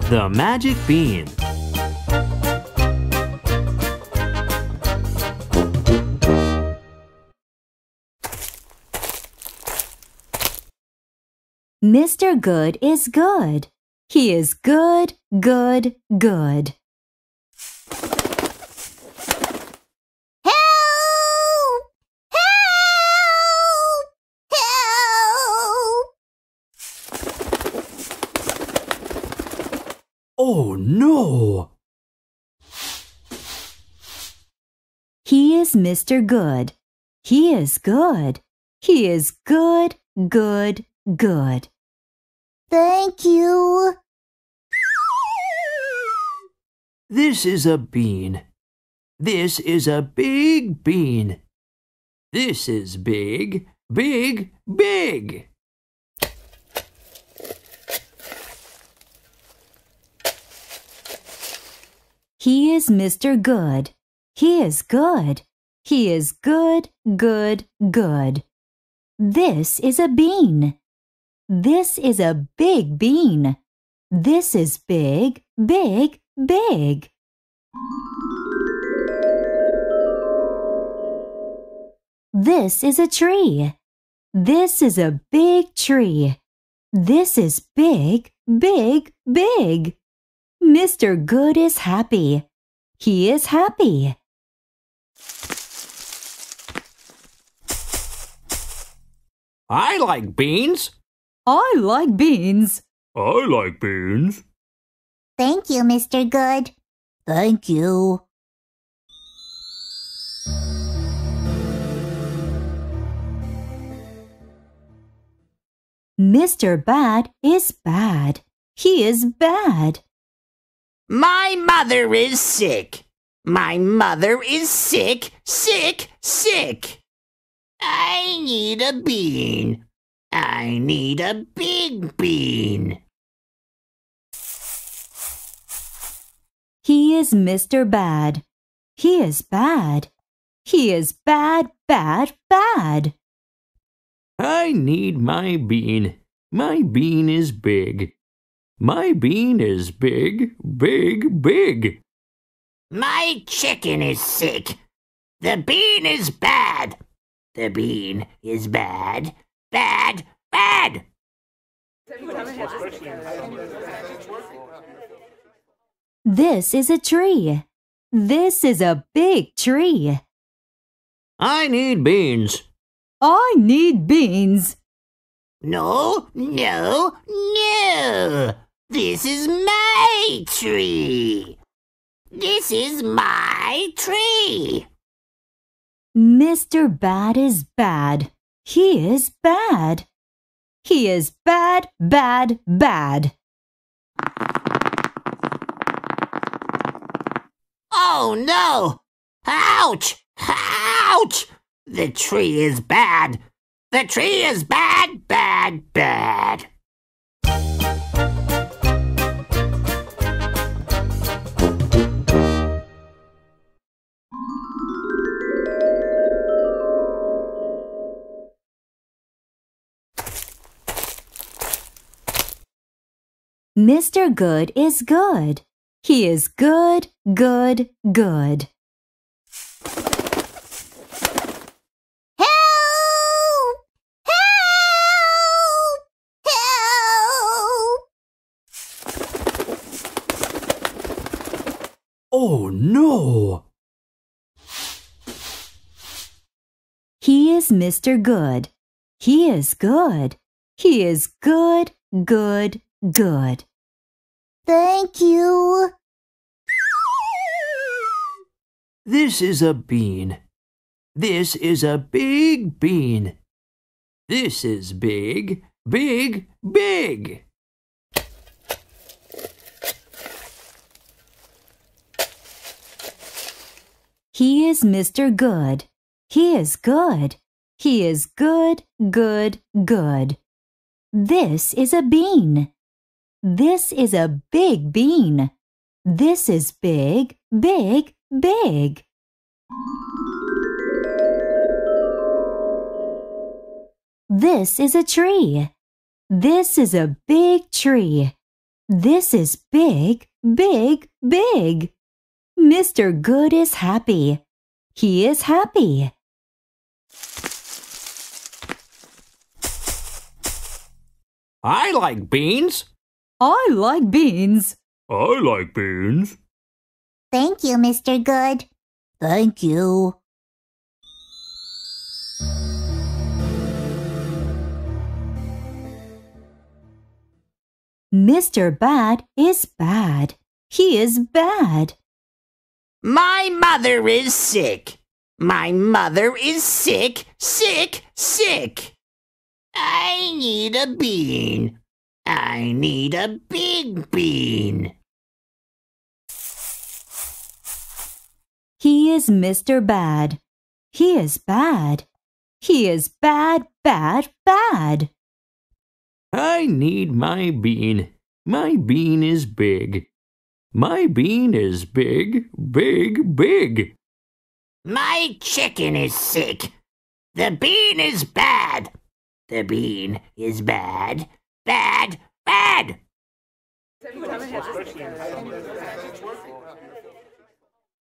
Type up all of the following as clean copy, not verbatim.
The Magic Bean. Mr. Good is good. He is good, good, good. Help! Help! Help! Oh no! He is Mr. Good. He is good. He is good, good, good. Thank you. This is a bean. This is a big bean. This is big, big, big. He is Mr. Good. He is good. He is good, good, good. This is a bean. This is a big bean. This is big, big, big. This is a tree. This is a big tree. This is big, big, big. Mr. Good is happy. He is happy. I like beans. I like beans. I like beans. Thank you, Mr. Good. Thank you. Mr. Bad is bad. He is bad. My mother is sick. My mother is sick, sick, sick. I need a bean. I need a big bean. He is Mr. Bad. He is bad. He is bad, bad, bad. I need my bean. My bean is big. My bean is big, big, big. My chicken is sick. The bean is bad. The bean is bad, bad, bad. This is a tree. This is a big tree. I need beans. I need beans. No, no, no. This is my tree. This is my tree. Mr. Bad is bad. He is bad. He is bad, bad, bad. Oh no! Ouch! Ouch! The tree is bad. The tree is bad, bad, bad. Mr. Good is good. He is good, good, good. Help! Help! Help! Oh no! He is Mr. Good. He is good. He is good, good, good. Thank you. This is a bean. This is a big bean. This is big, big, big. He is Mr. Good. He is good. He is good, good, good. This is a bean. This is a big bean. This is big, big, big. This is a tree. This is a big tree. This is big, big, big. Mr. Good is happy. He is happy. I like beans. I like beans. I like beans. Thank you, Mr. Good. Thank you. Mr. Bad is bad. He is bad. My mother is sick. My mother is sick, sick, sick. I need a bean. I need a big bean. He is Mr. Bad. He is bad. He is bad, bad, bad. I need my bean. My bean is big. My bean is big, big, big. My chicken is sick. The bean is bad. The bean is bad, bad, bad.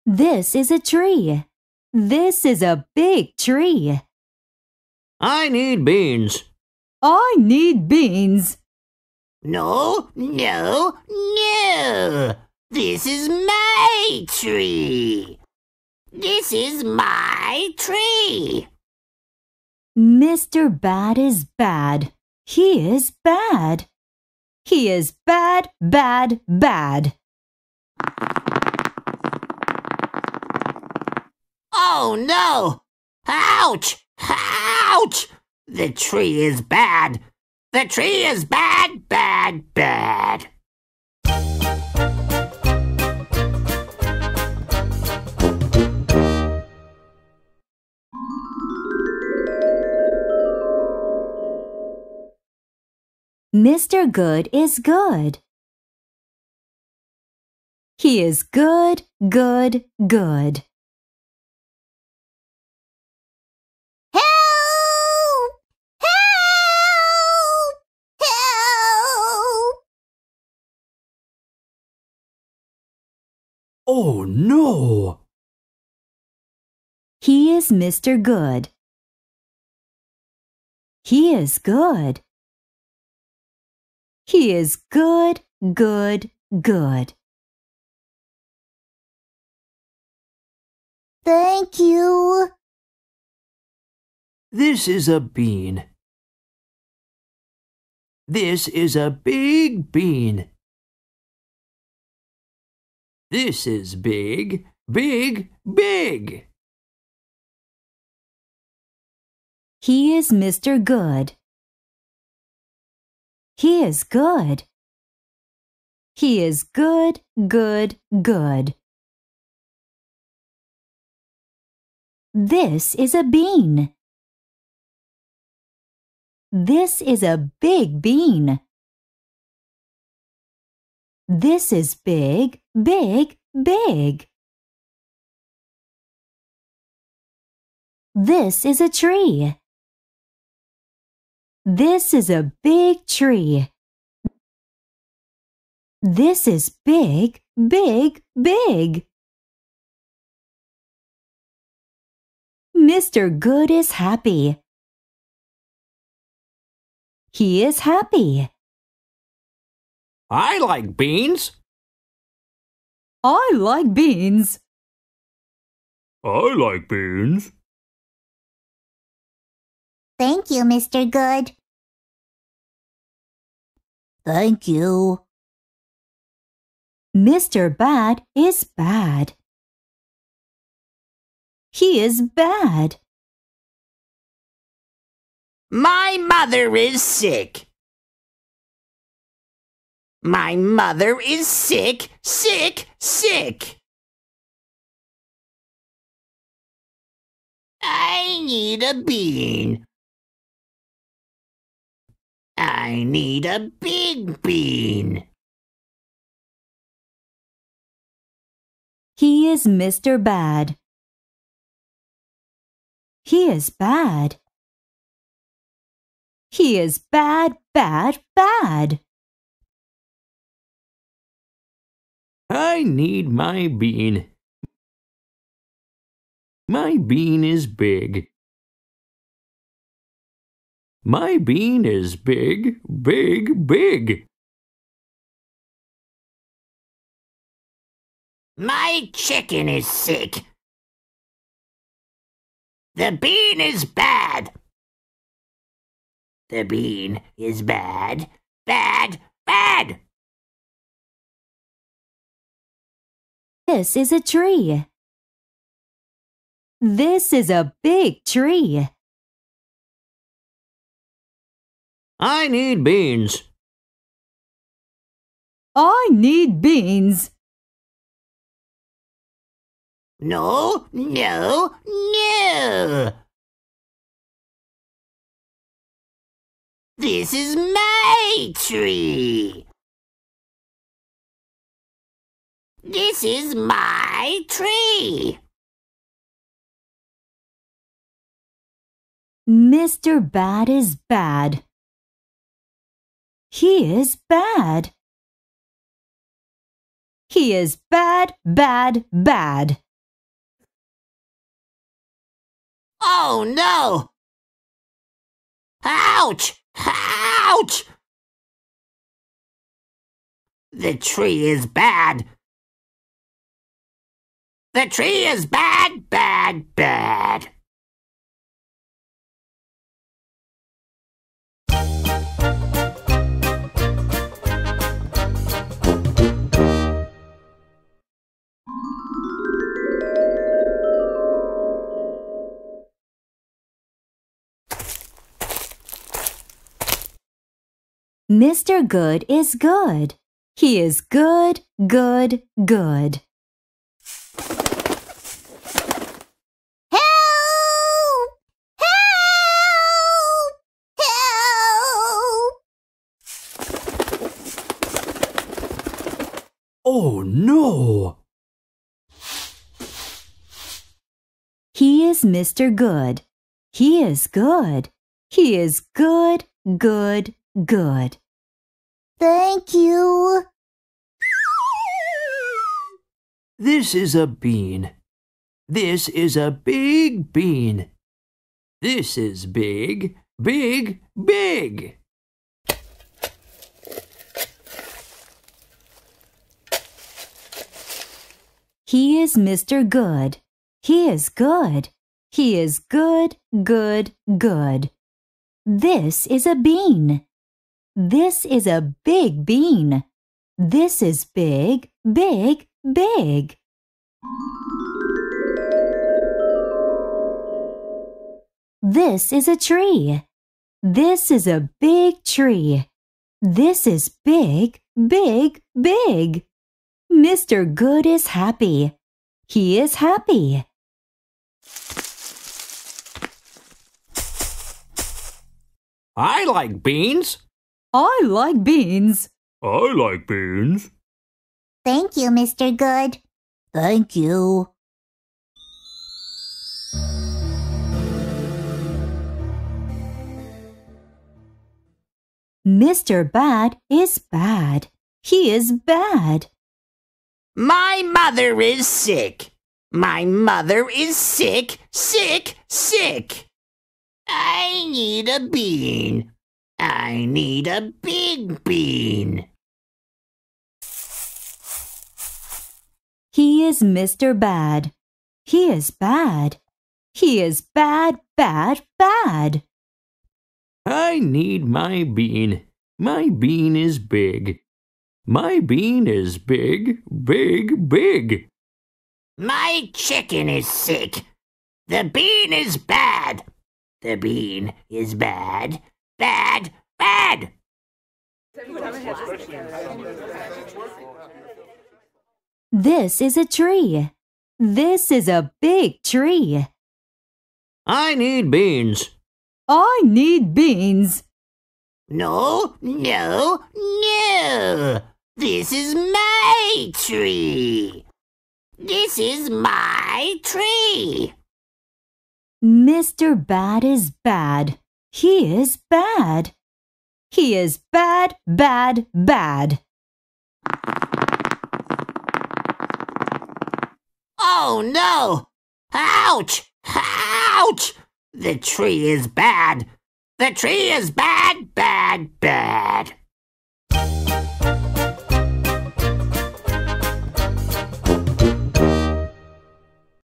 This is a tree. This is a big tree. I need beans. I need beans. No, no, no. This is my tree. This is my tree. Mr. Bad is bad. He is bad. He is bad, bad, bad. Oh no! Ouch! Ouch! The tree is bad. The tree is bad, bad, bad. Mr. Good is good. He is good, good, good. Help! Help! Help! Oh no! He is Mr. Good. He is good. He is good, good, good. Thank you. This is a bean. This is a big bean. This is big, big, big. He is Mr. Good. He is good. He is good, good, good. This is a bean. This is a big bean. This is big, big, big. This is a tree. This is a big tree. This is big, big, big. Mr. Good is happy. He is happy. I like beans. I like beans. I like beans. Thank you, Mr. Good. Thank you. Mr. Bad is bad. He is bad. My mother is sick. My mother is sick, sick, sick. I need a bean. I need a big bean. He is Mr. Bad. He is bad. He is bad, bad, bad. I need my bean. My bean is big. My bean is big, big, big. My chicken is sick. The bean is bad. The bean is bad, bad, bad. This is a tree. This is a big tree. I need beans. I need beans. No, no, no. This is my tree. This is my tree. Mr. Bad is bad. He is bad. He is bad, bad, bad. Oh no! Ouch! Ouch! The tree is bad. The tree is bad, bad, bad. Mr. Good is good. He is good, good, good. Help! Help! Help! Oh no! He is Mr. Good. He is good. He is good, good, good. Thank you. This is a bean. This is a big bean. This is big, big, big. He is Mr. Good. He is good. He is good, good, good. This is a bean. This is a big bean. This is big, big, big. This is a tree. This is a big tree. This is big, big, big. Mr. Good is happy. He is happy. I like beans. I like beans. I like beans. Thank you, Mr. Good. Thank you. Mr. Bad is bad. He is bad. My mother is sick. My mother is sick, sick, sick. I need a bean. I need a big bean. He is Mr. Bad. He is bad. He is bad, bad, bad. I need my bean. My bean is big. My bean is big, big, big. My chicken is sick. The bean is bad. The bean is bad, bad, bad. This is a tree. This is a big tree. I need beans. I need beans. No, no, no. This is my tree. This is my tree. Mr. Bad is bad. He is bad. He is bad, bad, bad. Oh no! Ouch! Ouch! The tree is bad! The tree is bad, bad, bad!